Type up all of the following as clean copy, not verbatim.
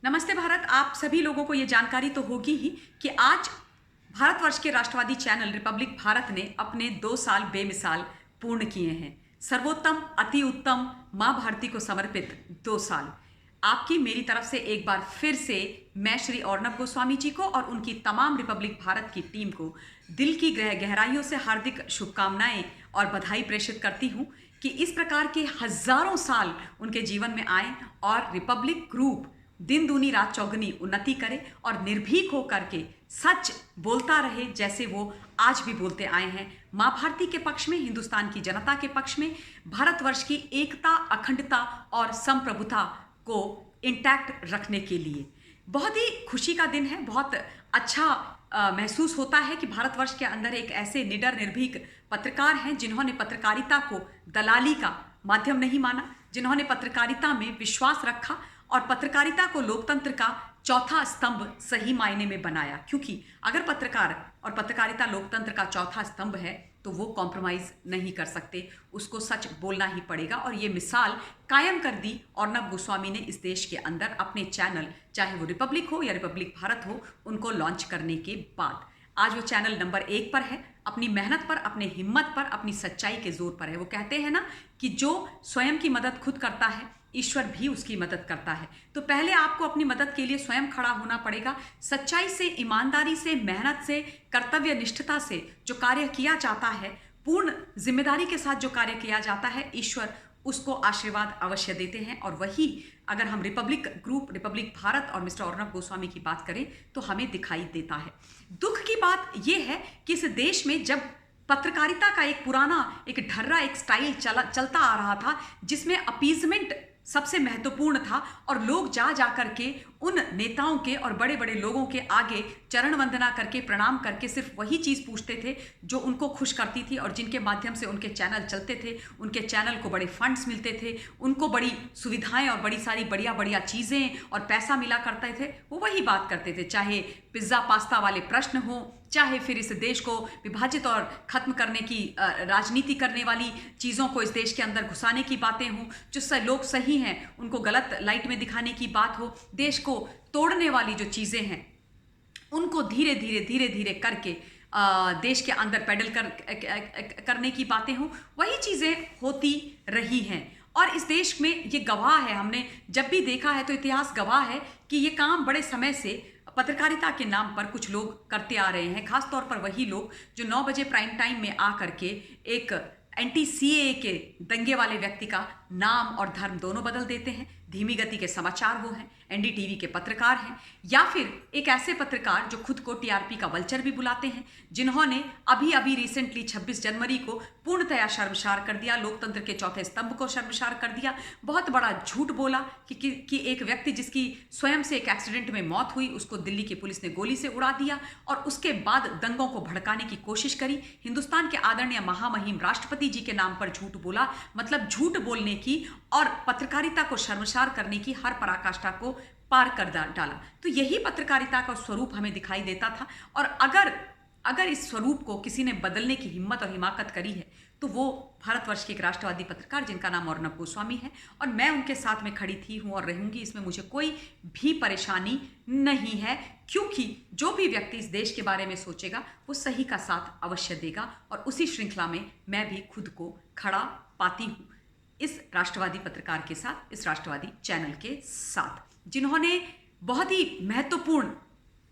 नमस्ते भारत। आप सभी लोगों को ये जानकारी तो होगी ही कि आज भारतवर्ष के राष्ट्रवादी चैनल रिपब्लिक भारत ने अपने 2 साल बेमिसाल पूर्ण किए हैं। सर्वोत्तम, अति उत्तम, माँ भारती को समर्पित 2 साल। आपकी मेरी तरफ से एक बार फिर से मैं श्री अर्नब गोस्वामी जी को और उनकी तमाम रिपब्लिक भारत की टीम को दिल की गहराइयों से हार्दिक शुभकामनाएं और बधाई प्रेषित करती हूँ कि इस प्रकार के हजारों साल उनके जीवन में आए और रिपब्लिक ग्रुप दिन दूनी रात चौगुनी उन्नति करे और निर्भीक होकर के सच बोलता रहे जैसे वो आज भी बोलते आए हैं। माँ भारती के पक्ष में, हिंदुस्तान की जनता के पक्ष में, भारतवर्ष की एकता, अखंडता और संप्रभुता को इंटैक्ट रखने के लिए बहुत ही खुशी का दिन है। बहुत अच्छा महसूस होता है कि भारतवर्ष के अंदर एक ऐसे निडर निर्भीक पत्रकार हैं जिन्होंने पत्रकारिता को दलाली का माध्यम नहीं माना, जिन्होंने पत्रकारिता में विश्वास रखा और पत्रकारिता को लोकतंत्र का चौथा स्तंभ सही मायने में बनाया। क्योंकि अगर पत्रकार और पत्रकारिता लोकतंत्र का चौथा स्तंभ है तो वो कॉम्प्रोमाइज नहीं कर सकते, उसको सच बोलना ही पड़ेगा। और ये मिसाल कायम कर दी अर्नब गोस्वामी ने इस देश के अंदर अपने चैनल, चाहे वो रिपब्लिक हो या रिपब्लिक भारत हो, उनको लॉन्च करने के बाद। आज वो चैनल नंबर 1 पर है, अपनी मेहनत पर, अपनी हिम्मत पर, अपनी सच्चाई के जोर पर है। वो कहते हैं ना कि जो स्वयं की मदद खुद करता है, ईश्वर भी उसकी मदद करता है। तो पहले आपको अपनी मदद के लिए स्वयं खड़ा होना पड़ेगा। सच्चाई से, ईमानदारी से, मेहनत से, कर्तव्य निष्ठता से जो कार्य किया जाता है, पूर्ण जिम्मेदारी के साथ जो कार्य किया जाता है, ईश्वर उसको आशीर्वाद अवश्य देते हैं। और वही अगर हम रिपब्लिक ग्रुप, रिपब्लिक भारत और मिस्टर अर्नब गोस्वामी की बात करें तो हमें दिखाई देता है। दुख की बात यह है कि इस देश में जब पत्रकारिता का एक पुराना, एक ढर्रा, एक स्टाइल चलता आ रहा था जिसमें अपीजमेंट सबसे महत्वपूर्ण था और लोग जा करके उन नेताओं के और बड़े बड़े लोगों के आगे चरण वंदना करके, प्रणाम करके सिर्फ वही चीज़ पूछते थे जो उनको खुश करती थी और जिनके माध्यम से उनके चैनल चलते थे, उनके चैनल को बड़े फंड्स मिलते थे, उनको बड़ी सुविधाएं और बड़ी सारी बढ़िया बढ़िया चीज़ें और पैसा मिला करते थे, वो वही बात करते थे। चाहे पिज्ज़ा पास्ता वाले प्रश्न हो, चाहे फिर इस देश को विभाजित और खत्म करने की राजनीति करने वाली चीज़ों को इस देश के अंदर घुसाने की बातें हों, जो लोग सही हैं उनको गलत लाइट में दिखाने की बात हो, देश को तोड़ने वाली जो चीज़ें हैं उनको धीरे धीरे करके देश के अंदर पैडल करने की बातें हों, वही चीज़ें होती रही हैं। और इस देश में ये गवाह है, हमने जब भी देखा है तो इतिहास गवाह है कि ये काम बड़े समय से पत्रकारिता के नाम पर कुछ लोग करते आ रहे हैं। खास तौर पर वही लोग जो 9 बजे प्राइम टाइम में आ करके एक एंटी सीएए के दंगे वाले व्यक्ति का नाम और धर्म दोनों बदल देते हैं। धीमी गति के समाचार वो हैं, एनडीटीवी के पत्रकार हैं, या फिर एक ऐसे पत्रकार जो खुद को टीआरपी का वल्चर भी बुलाते हैं, जिन्होंने अभी रिसेंटली 26 जनवरी को पूर्णतया शर्मसार कर दिया, लोकतंत्र के चौथे स्तंभ को शर्मसार कर दिया। बहुत बड़ा झूठ बोला कि एक व्यक्ति जिसकी स्वयं से एक एक्सीडेंट में मौत हुई, उसको दिल्ली की पुलिस ने गोली से उड़ा दिया और उसके बाद दंगों को भड़काने की कोशिश करी। हिंदुस्तान के आदरणीय महामहिम राष्ट्रपति जी के नाम पर झूठ बोला, मतलब झूठ बोलने की और पत्रकारिता को शर्मसार करने की हर पराकाष्ठा को पार कर डाला। तो यही पत्रकारिता का स्वरूप हमें दिखाई देता था। और अगर इस स्वरूप को किसी ने बदलने की हिम्मत और हिमाकत करी है तो वो भारतवर्ष के एक राष्ट्रवादी पत्रकार जिनका नाम अर्नब गोस्वामी है, और मैं उनके साथ में खड़ी थी, हूँ और रहूंगी। इसमें मुझे कोई भी परेशानी नहीं है, क्योंकि जो भी व्यक्ति इस देश के बारे में सोचेगा वो सही का साथ अवश्य देगा। और उसी श्रृंखला में मैं भी खुद को खड़ा पाती हूँ इस राष्ट्रवादी पत्रकार के साथ, इस राष्ट्रवादी चैनल के साथ, जिन्होंने बहुत ही महत्वपूर्ण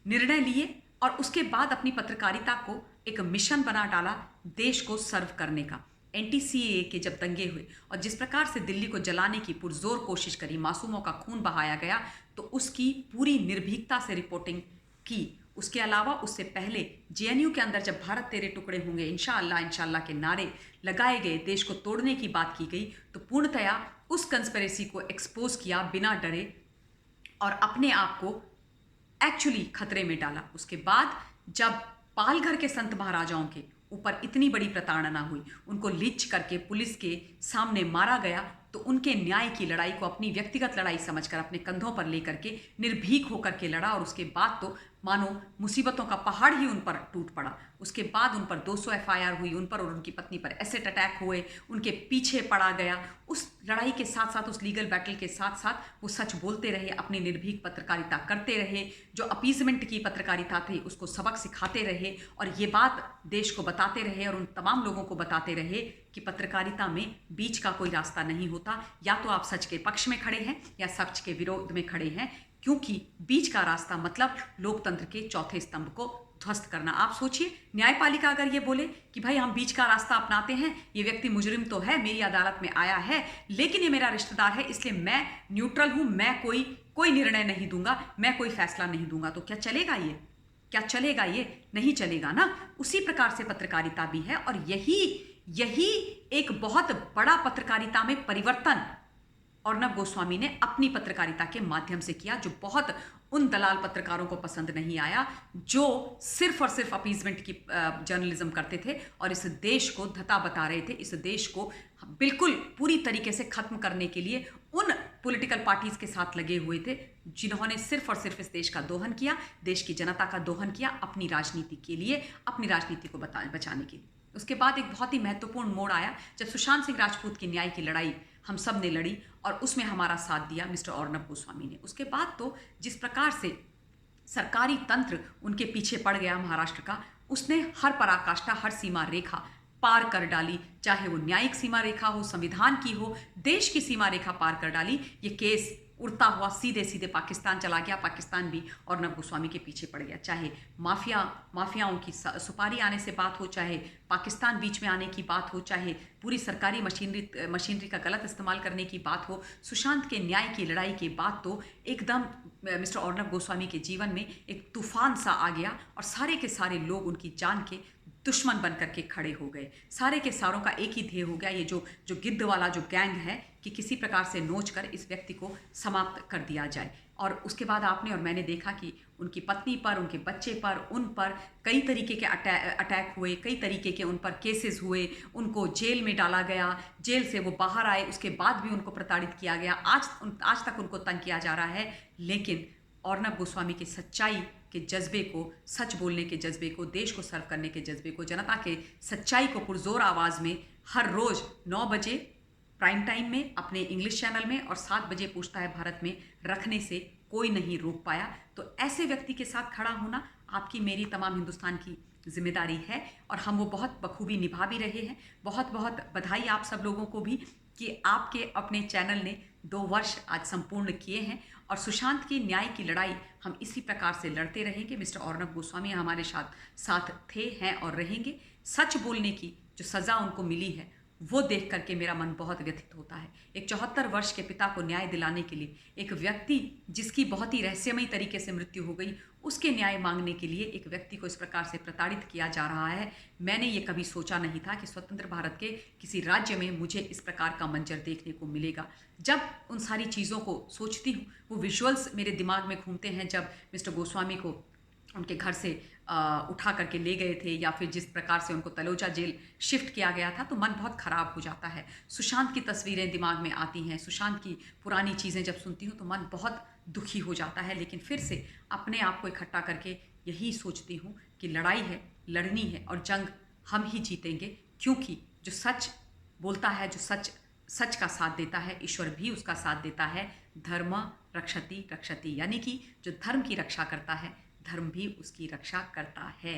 निर्णय लिए और उसके बाद अपनी पत्रकारिता को एक मिशन बना डाला देश को सर्व करने का। एंटी सीएए के जब दंगे हुए और जिस प्रकार से दिल्ली को जलाने की पुरजोर कोशिश करी, मासूमों का खून बहाया गया, तो उसकी पूरी निर्भीकता से रिपोर्टिंग की। उसके अलावा उससे पहले जेएनयू के अंदर जब भारत तेरे टुकड़े होंगे, इंशाअल्लाह इंशाअल्लाह के नारे लगाए गए, देश को तोड़ने की बात की गई, तो पूर्णतया उस कंस्पिरेसी को एक्सपोज किया बिना डरे और अपने आप को एक्चुअली खतरे में डाला। उसके बाद जब पालघर के संत महाराजाओं के ऊपर इतनी बड़ी प्रताड़ना हुई, उनको लिंच करके पुलिस के सामने मारा गया तो उनके न्याय की लड़ाई को अपनी व्यक्तिगत लड़ाई समझकर अपने कंधों पर लेकर के निर्भीक होकर के लड़ा, और उसके बाद तो मानो मुसीबतों का पहाड़ ही उन पर टूट पड़ा। उसके बाद उन पर 200 एफआईआर हुई, उन पर और उनकी पत्नी पर एसिड अटैक हुए, उनके पीछे पड़ा गया। उस लड़ाई के साथ साथ, उस लीगल बैटल के साथ साथ वो सच बोलते रहे, अपनी निर्भीक पत्रकारिता करते रहे, जो अपीजमेंट की पत्रकारिता थी उसको सबक सिखाते रहे, और ये बात देश को बताते रहे और उन तमाम लोगों को बताते रहे कि पत्रकारिता में बीच का कोई रास्ता नहीं होता। या तो आप सच के पक्ष में खड़े हैं या सच के विरोध में खड़े हैं, क्योंकि बीच का रास्ता मतलब लोकतंत्र के चौथे स्तंभ को ध्वस्त करना। आप सोचिए, न्यायपालिका अगर ये बोले कि भाई हम बीच का रास्ता अपनाते हैं, ये व्यक्ति मुजरिम तो है, मेरी अदालत में आया है, लेकिन ये मेरा रिश्तेदार है, इसलिए मैं न्यूट्रल हूं, मैं कोई निर्णय नहीं दूंगा, मैं कोई फैसला नहीं दूंगा, तो क्या चलेगा ये? क्या चलेगा ये? नहीं चलेगा ना। उसी प्रकार से पत्रकारिता भी है, और यही एक बहुत बड़ा पत्रकारिता में परिवर्तन अर्नब गोस्वामी ने अपनी पत्रकारिता के माध्यम से किया, जो बहुत उन दलाल पत्रकारों को पसंद नहीं आया जो सिर्फ और सिर्फ अपीजमेंट की जर्नलिज्म करते थे और इस देश को धता बता रहे थे, इस देश को बिल्कुल पूरी तरीके से खत्म करने के लिए उन पॉलिटिकल पार्टीज के साथ लगे हुए थे जिन्होंने सिर्फ और सिर्फ इस देश का दोहन किया, देश की जनता का दोहन किया अपनी राजनीति के लिए, अपनी राजनीति को बचाने के लिए। उसके बाद एक बहुत ही महत्वपूर्ण मोड़ आया जब सुशांत सिंह राजपूत की न्याय की लड़ाई हम सब ने लड़ी, और उसमें हमारा साथ दिया मिस्टर अर्नब गोस्वामी ने। उसके बाद तो जिस प्रकार से सरकारी तंत्र उनके पीछे पड़ गया महाराष्ट्र का, उसने हर पराकाष्ठा, हर सीमा रेखा पार कर डाली, चाहे वो न्यायिक सीमा रेखा हो, संविधान की हो, देश की सीमा रेखा पार कर डाली। ये केस उड़ता हुआ सीधे सीधे पाकिस्तान चला गया, पाकिस्तान भी अर्नब गोस्वामी के पीछे पड़ गया। चाहे माफियाओं की सुपारी आने से बात हो, चाहे पाकिस्तान बीच में आने की बात हो, चाहे पूरी सरकारी मशीनरी का गलत इस्तेमाल करने की बात हो, सुशांत के न्याय की लड़ाई के बाद तो एकदम मिस्टर अर्नब गोस्वामी के जीवन में एक तूफान सा आ गया, और सारे के सारे लोग उनकी जान के दुश्मन बन करके खड़े हो गए। सारे के सारों का एक ही ध्येय हो गया, ये जो गिद्ध वाला जो गैंग है, कि किसी प्रकार से नोच कर इस व्यक्ति को समाप्त कर दिया जाए। और उसके बाद आपने और मैंने देखा कि उनकी पत्नी पर, उनके बच्चे पर, उन पर कई तरीके के अटैक हुए, कई तरीके के उन पर केसेस हुए, उनको जेल में डाला गया, जेल से वो बाहर आए, उसके बाद भी उनको प्रताड़ित किया गया, आज तक उनको तंग किया जा रहा है। लेकिन अर्नब गोस्वामी की सच्चाई के जज्बे को, सच बोलने के जज्बे को, देश को सर्व करने के जज्बे को, जनता के सच्चाई को पुरजोर आवाज़ में हर रोज़ 9 बजे प्राइम टाइम में अपने इंग्लिश चैनल में और 7 बजे पूछता है भारत में रखने से कोई नहीं रोक पाया। तो ऐसे व्यक्ति के साथ खड़ा होना आपकी, मेरी, तमाम हिंदुस्तान की जिम्मेदारी है, और हम वो बहुत बखूबी निभा भी रहे हैं। बहुत बहुत बधाई आप सब लोगों को भी कि आपके अपने चैनल ने 2 वर्ष आज संपूर्ण किए हैं, और सुशांत की न्याय की लड़ाई हम इसी प्रकार से लड़ते रहेंगे। मिस्टर अर्नब गोस्वामी हमारे साथ थे, हैं और रहेंगे। सच बोलने की जो सज़ा उनको मिली है वो देख करके मेरा मन बहुत व्यथित होता है। एक 74 वर्ष के पिता को न्याय दिलाने के लिए, एक व्यक्ति जिसकी बहुत ही रहस्यमयी तरीके से मृत्यु हो गई, उसके न्याय मांगने के लिए एक व्यक्ति को इस प्रकार से प्रताड़ित किया जा रहा है। मैंने ये कभी सोचा नहीं था कि स्वतंत्र भारत के किसी राज्य में मुझे इस प्रकार का मंजर देखने को मिलेगा। जब उन सारी चीज़ों को सोचती हूँ, वो विजुअल्स मेरे दिमाग में घूमते हैं जब मिस्टर गोस्वामी को उनके घर से उठा करके ले गए थे, या फिर जिस प्रकार से उनको तलोजा जेल शिफ्ट किया गया था, तो मन बहुत ख़राब हो जाता है। सुशांत की तस्वीरें दिमाग में आती हैं, सुशांत की पुरानी चीज़ें जब सुनती हूँ तो मन बहुत दुखी हो जाता है। लेकिन फिर से अपने आप को इकट्ठा करके यही सोचती हूँ कि लड़ाई है, लड़नी है, और जंग हम ही जीतेंगे, क्योंकि जो सच बोलता है, जो सच का साथ देता है, ईश्वर भी उसका साथ देता है। धर्म रक्षति रक्षति, यानी कि जो धर्म की रक्षा करता है, धर्म भी उसकी रक्षा करता है।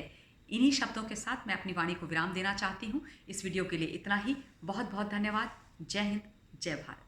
इन्हीं शब्दों के साथ मैं अपनी वाणी को विराम देना चाहती हूँ। इस वीडियो के लिए इतना ही। बहुत बहुत धन्यवाद। जय हिंद, जय भारत।